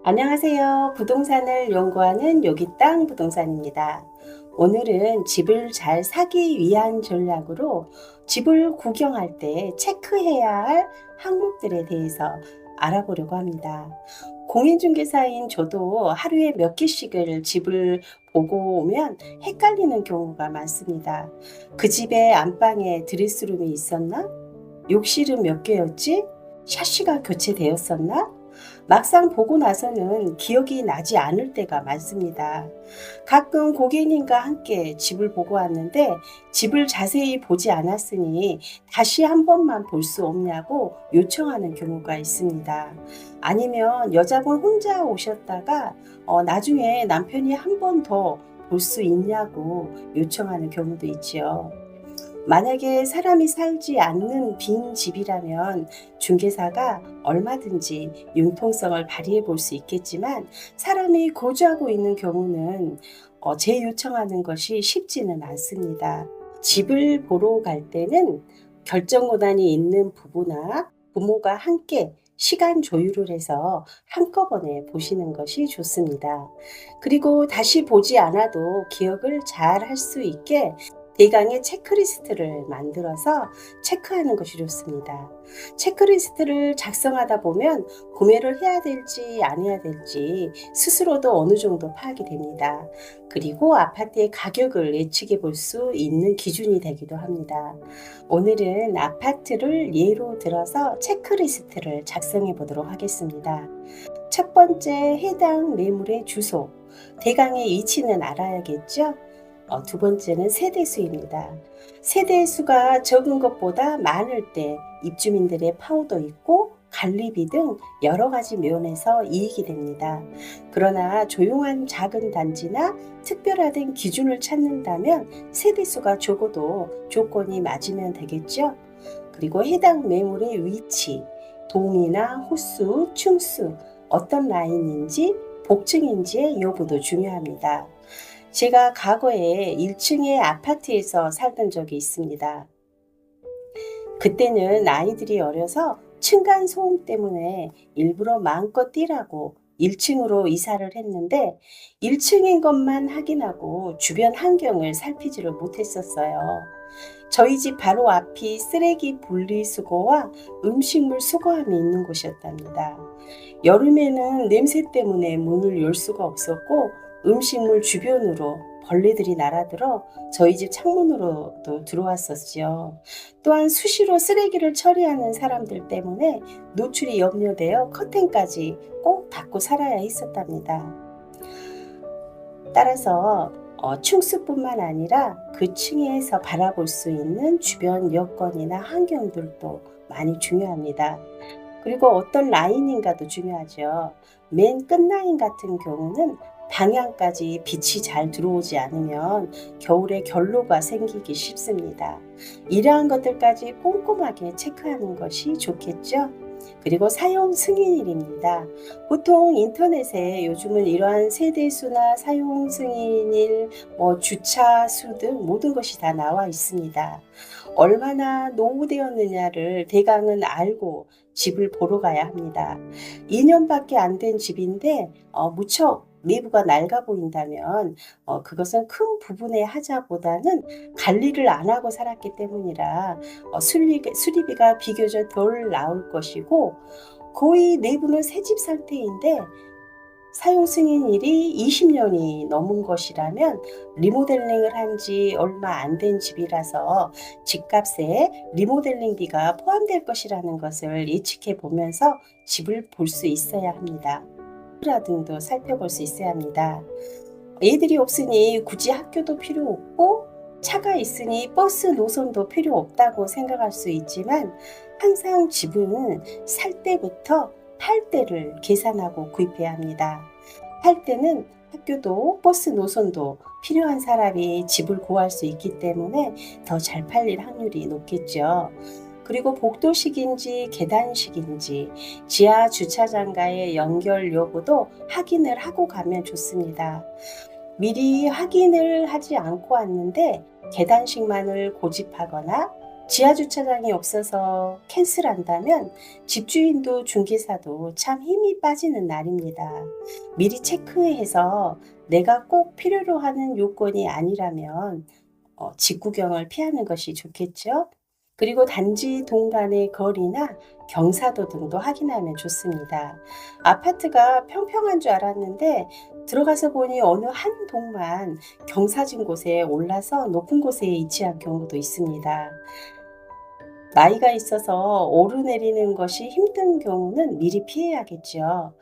안녕하세요. 부동산을 연구하는 여기땅 부동산입니다. 오늘은 집을 잘 사기 위한 전략으로 집을 구경할 때 체크해야 할 항목들에 대해서 알아보려고 합니다. 공인중개사인 저도 하루에 몇 개씩을 집을 보고 오면 헷갈리는 경우가 많습니다. 그 집의 안방에 드레스룸이 있었나? 욕실은 몇 개였지? 샤시가 교체되었었나? 막상 보고 나서는 기억이 나지 않을 때가 많습니다. 가끔 고객님과 함께 집을 보고 왔는데 집을 자세히 보지 않았으니 다시 한 번만 볼 수 없냐고 요청하는 경우가 있습니다. 아니면 여자분 혼자 오셨다가 나중에 남편이 한 번 더 볼 수 있냐고 요청하는 경우도 있지요. 만약에 사람이 살지 않는 빈 집이라면 중개사가 얼마든지 융통성을 발휘해 볼 수 있겠지만 사람이 거주하고 있는 경우는 재요청하는 것이 쉽지는 않습니다. 집을 보러 갈 때는 결정 권한이 있는 부부나 부모가 함께 시간 조율을 해서 한꺼번에 보시는 것이 좋습니다. 그리고 다시 보지 않아도 기억을 잘 할 수 있게 대강의 체크리스트를 만들어서 체크하는 것이 좋습니다. 체크리스트를 작성하다 보면 구매를 해야 될지 안 해야 될지 스스로도 어느 정도 파악이 됩니다. 그리고 아파트의 가격을 예측해 볼 수 있는 기준이 되기도 합니다. 오늘은 아파트를 예로 들어서 체크리스트를 작성해 보도록 하겠습니다. 첫 번째, 해당 매물의 주소, 대강의 위치는 알아야겠죠? 두 번째는 세대수입니다. 세대수가 적은 것보다 많을 때 입주민들의 파워도 있고 관리비 등 여러 가지 면에서 이익이 됩니다. 그러나 조용한 작은 단지나 특별화된 기준을 찾는다면 세대수가 적어도 조건이 맞으면 되겠죠. 그리고 해당 매물의 위치, 동이나 호수, 층수, 어떤 라인인지 복층인지의 여부도 중요합니다. 제가 과거에 1층의 아파트에서 살던 적이 있습니다. 그때는 아이들이 어려서 층간 소음 때문에 일부러 마음껏 뛰라고 1층으로 이사를 했는데 1층인 것만 확인하고 주변 환경을 살피지를 못했었어요. 저희 집 바로 앞이 쓰레기 분리수거와 음식물 수거함이 있는 곳이었답니다. 여름에는 냄새 때문에 문을 열 수가 없었고 음식물 주변으로 벌레들이 날아들어 저희 집 창문으로도 들어왔었지요. 또한 수시로 쓰레기를 처리하는 사람들 때문에 노출이 염려되어 커튼까지 꼭 닫고 살아야 했었답니다. 따라서 층수뿐만 아니라 그 층에서 바라볼 수 있는 주변 여건이나 환경들도 많이 중요합니다. 그리고 어떤 라인인가도 중요하죠. 맨 끝라인 같은 경우는 방향까지 빛이 잘 들어오지 않으면 겨울에 결로가 생기기 쉽습니다. 이러한 것들까지 꼼꼼하게 체크하는 것이 좋겠죠. 그리고 사용 승인일입니다. 보통 인터넷에 요즘은 이러한 세대수나 사용 승인일, 주차 수 등 모든 것이 다 나와 있습니다. 얼마나 노후되었느냐를 대강은 알고 집을 보러 가야 합니다. 2년밖에 안 된 집인데 무척 내부가 낡아 보인다면 그것은 큰 부분의 하자보다는 관리를 안 하고 살았기 때문이라 수리비가 비교적 덜 나올 것이고 거의 내부는 새집 상태인데 사용 승인일이 20년이 넘은 것이라면 리모델링을 한 지 얼마 안 된 집이라서 집값에 리모델링비가 포함될 것이라는 것을 예측해 보면서 집을 볼 수 있어야 합니다. 등도 살펴볼 수 있어야 합니다. 애들이 없으니 굳이 학교도 필요 없고 차가 있으니 버스 노선도 필요 없다고 생각할 수 있지만 항상 집은 살 때부터 팔 때를 계산하고 구입해야 합니다. 팔 때는 학교도 버스 노선도 필요한 사람이 집을 구할 수 있기 때문에 더 잘 팔릴 확률이 높겠죠. 그리고 복도식인지 계단식인지 지하 주차장과의 연결 여부도 확인을 하고 가면 좋습니다. 미리 확인을 하지 않고 왔는데 계단식만을 고집하거나 지하 주차장이 없어서 캔슬한다면 집주인도 중개사도 참 힘이 빠지는 날입니다. 미리 체크해서 내가 꼭 필요로 하는 요건이 아니라면 직구경을 피하는 것이 좋겠죠. 그리고 단지 동간의 거리나 경사도 등도 확인하면 좋습니다. 아파트가 평평한 줄 알았는데 들어가서 보니 어느 한 동만 경사진 곳에 올라서 높은 곳에 위치한 경우도 있습니다. 나이가 있어서 오르내리는 것이 힘든 경우는 미리 피해야겠죠.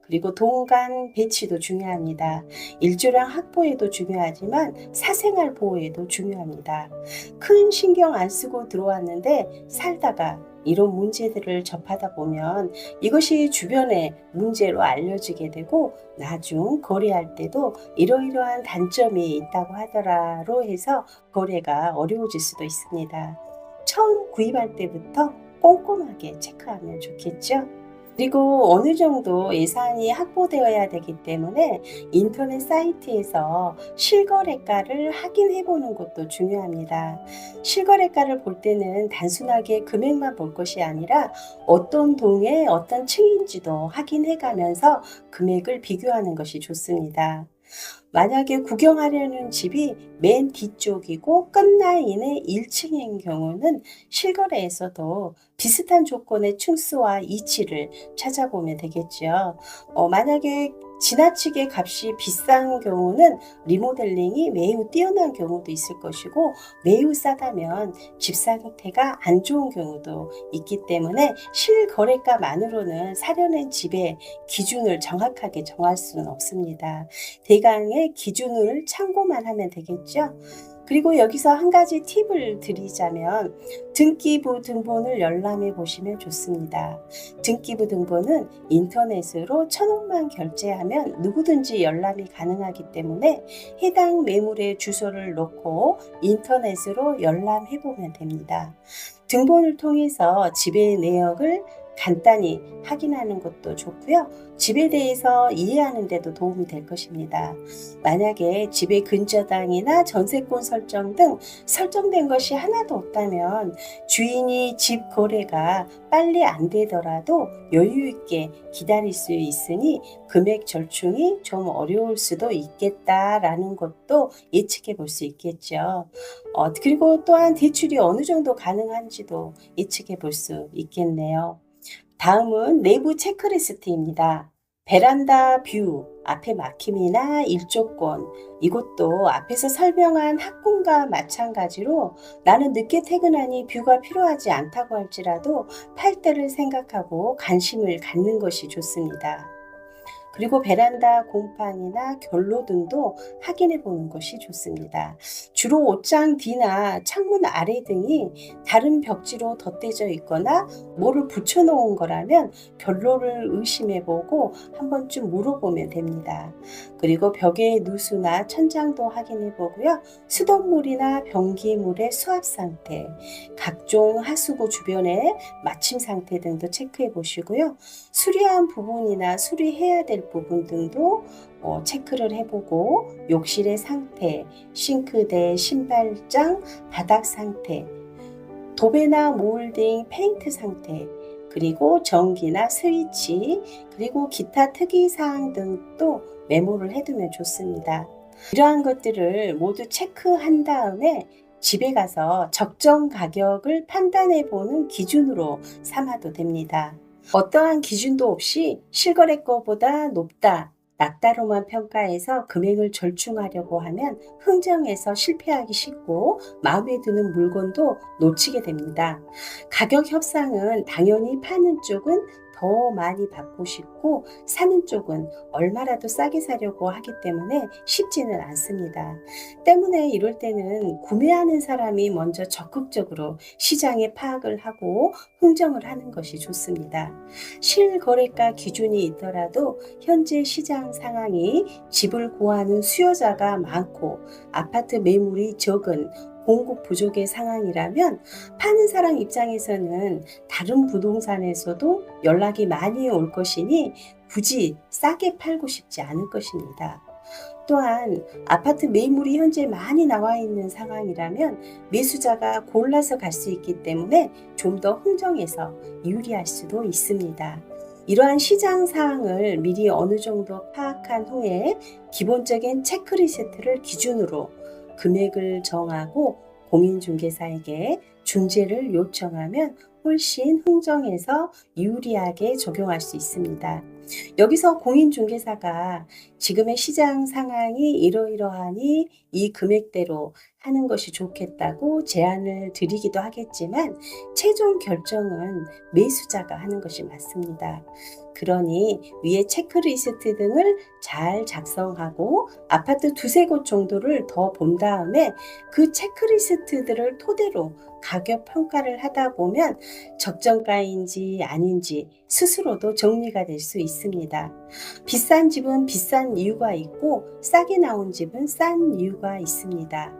그리고 동간 배치도 중요합니다. 일조량 확보에도 중요하지만 사생활 보호에도 중요합니다. 큰 신경 안 쓰고 들어왔는데 살다가 이런 문제들을 접하다 보면 이것이 주변에 문제로 알려지게 되고 나중 거래할 때도 이러이러한 단점이 있다고 하더라로 해서 거래가 어려워질 수도 있습니다. 처음 구입할 때부터 꼼꼼하게 체크하면 좋겠죠. 그리고 어느 정도 예산이 확보되어야 되기 때문에 인터넷 사이트에서 실거래가를 확인해 보는 것도 중요합니다. 실거래가를 볼 때는 단순하게 금액만 볼 것이 아니라 어떤 동의 어떤 층인지도 확인해 가면서 금액을 비교하는 것이 좋습니다. 만약에 구경하려는 집이 맨 뒤쪽이고 끝라인의 1층인 경우는 실거래에서도 비슷한 조건의 층수와 이치를 찾아보면 되겠죠. 만약에 지나치게 값이 비싼 경우는 리모델링이 매우 뛰어난 경우도 있을 것이고 매우 싸다면 집 상태가 안 좋은 경우도 있기 때문에 실거래가만으로는 사려는 집의 기준을 정확하게 정할 수는 없습니다. 대강의 기준을 참고만 하면 되겠죠. 그리고 여기서 한 가지 팁을 드리자면 등기부 등본을 열람해 보시면 좋습니다. 등기부 등본은 인터넷으로 1,000원만 결제하면 누구든지 열람이 가능하기 때문에 해당 매물의 주소를 넣고 인터넷으로 열람해 보면 됩니다. 등본을 통해서 집의 내역을 간단히 확인하는 것도 좋고요. 집에 대해서 이해하는 데도 도움이 될 것입니다. 만약에 집의 근저당이나 전세권 설정 등 설정된 것이 하나도 없다면 주인이 집 거래가 빨리 안 되더라도 여유 있게 기다릴 수 있으니 금액 절충이 좀 어려울 수도 있겠다라는 것도 예측해 볼 수 있겠죠. 그리고 또한 대출이 어느 정도 가능한지도 예측해 볼 수 있겠네요. 다음은 내부 체크리스트입니다. 베란다 뷰, 앞에 막힘이나 일조권, 이것도 앞에서 설명한 학군과 마찬가지로 나는 늦게 퇴근하니 뷰가 필요하지 않다고 할지라도 팔 때를 생각하고 관심을 갖는 것이 좋습니다. 그리고 베란다 공판이나 결로 등도 확인해 보는 것이 좋습니다. 주로 옷장 뒤나 창문 아래 등이 다른 벽지로 덧대져 있거나 뭐를 붙여 놓은 거라면 결로를 의심해 보고 한 번쯤 물어보면 됩니다. 그리고 벽의 누수나 천장도 확인해 보고요. 수돗물이나 변기물의 수압 상태, 각종 하수구 주변의 마침 상태 등도 체크해 보시고요. 수리한 부분이나 수리해야 될 부분 등도 체크를 해보고 욕실의 상태, 싱크대, 신발장, 바닥 상태, 도배나 몰딩, 페인트 상태, 그리고 전기나 스위치, 그리고 기타 특이사항 등도 메모를 해두면 좋습니다. 이러한 것들을 모두 체크한 다음에 집에 가서 적정 가격을 판단해 보는 기준으로 삼아도 됩니다. 어떠한 기준도 없이 실거래가보다 높다, 낮다로만 평가해서 금액을 절충하려고 하면 흥정에서 실패하기 쉽고 마음에 드는 물건도 놓치게 됩니다. 가격 협상은 당연히 파는 쪽은 더 많이 받고 싶고 사는 쪽은 얼마라도 싸게 사려고 하기 때문에 쉽지는 않습니다. 때문에 이럴 때는 구매하는 사람이 먼저 적극적으로 시장의 파악을 하고 흥정을 하는 것이 좋습니다. 실거래가 기준이 있더라도 현재 시장 상황이 집을 구하는 수요자가 많고 아파트 매물이 적은 공급 부족의 상황이라면 파는 사람 입장에서는 다른 부동산에서도 연락이 많이 올 것이니 굳이 싸게 팔고 싶지 않을 것입니다. 또한 아파트 매물이 현재 많이 나와 있는 상황이라면 매수자가 골라서 갈 수 있기 때문에 좀 더 흥정해서 유리할 수도 있습니다. 이러한 시장 사항을 미리 어느 정도 파악한 후에 기본적인 체크리스트를 기준으로 금액을 정하고 공인중개사에게 중재를 요청하면 훨씬 흥정해서 유리하게 적용할 수 있습니다. 여기서 공인중개사가 지금의 시장 상황이 이러이러하니 이 금액대로 하는 것이 좋겠다고 제안을 드리기도 하겠지만 최종 결정은 매수자가 하는 것이 맞습니다. 그러니 위에 체크리스트 등을 잘 작성하고 아파트 두세 곳 정도를 더 본 다음에 그 체크리스트들을 토대로 가격 평가를 하다 보면 적정가인지 아닌지 스스로도 정리가 될 수 있습니다. 비싼 집은 비싼 이유가 있고 싸게 나온 집은 싼 이유가 있습니다.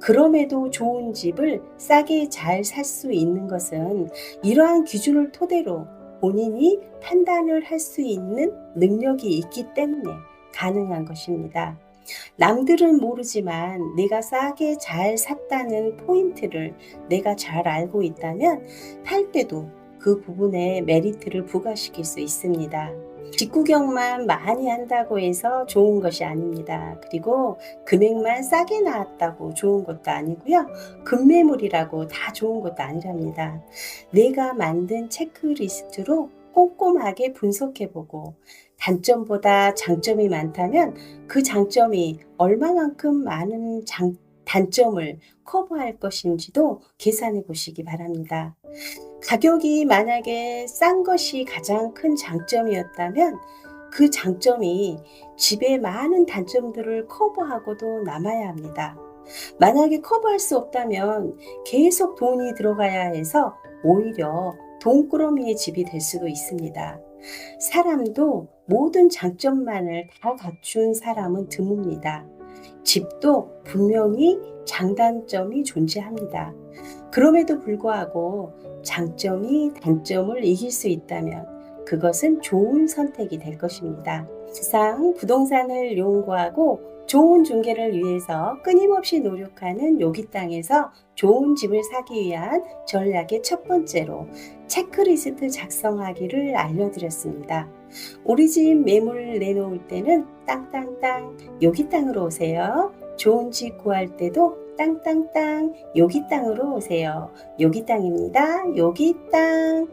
그럼에도 좋은 집을 싸게 잘 살 수 있는 것은 이러한 기준을 토대로 본인이 판단을 할 수 있는 능력이 있기 때문에 가능한 것입니다. 남들은 모르지만 내가 싸게 잘 샀다는 포인트를 내가 잘 알고 있다면 팔 때도 그 부분에 메리트를 부과시킬 수 있습니다. 직구경만 많이 한다고 해서 좋은 것이 아닙니다. 그리고 금액만 싸게 나왔다고 좋은 것도 아니고요. 급매물이라고 다 좋은 것도 아니랍니다. 내가 만든 체크리스트로 꼼꼼하게 분석해보고 단점보다 장점이 많다면 그 장점이 얼마만큼 많은 단점을 커버할 것인지도 계산해 보시기 바랍니다. 가격이 만약에 싼 것이 가장 큰 장점이었다면 그 장점이 집의 많은 단점들을 커버하고도 남아야 합니다. 만약에 커버할 수 없다면 계속 돈이 들어가야 해서 오히려 돈꾸러미의 집이 될 수도 있습니다. 사람도 모든 장점만을 다 갖춘 사람은 드뭅니다. 집도 분명히 장단점이 존재합니다. 그럼에도 불구하고 장점이 단점을 이길 수 있다면 그것은 좋은 선택이 될 것입니다. 이상 부동산을 연구하고 좋은 중개를 위해서 끊임없이 노력하는 여기 땅에서 좋은 집을 사기 위한 전략의 첫 번째로 체크리스트 작성하기를 알려드렸습니다. 우리 집 매물 내놓을 때는 땅땅땅 여기 땅으로 오세요. 좋은 집 구할 때도 땅땅땅 여기 땅으로 오세요. 여기 땅입니다. 여기 땅.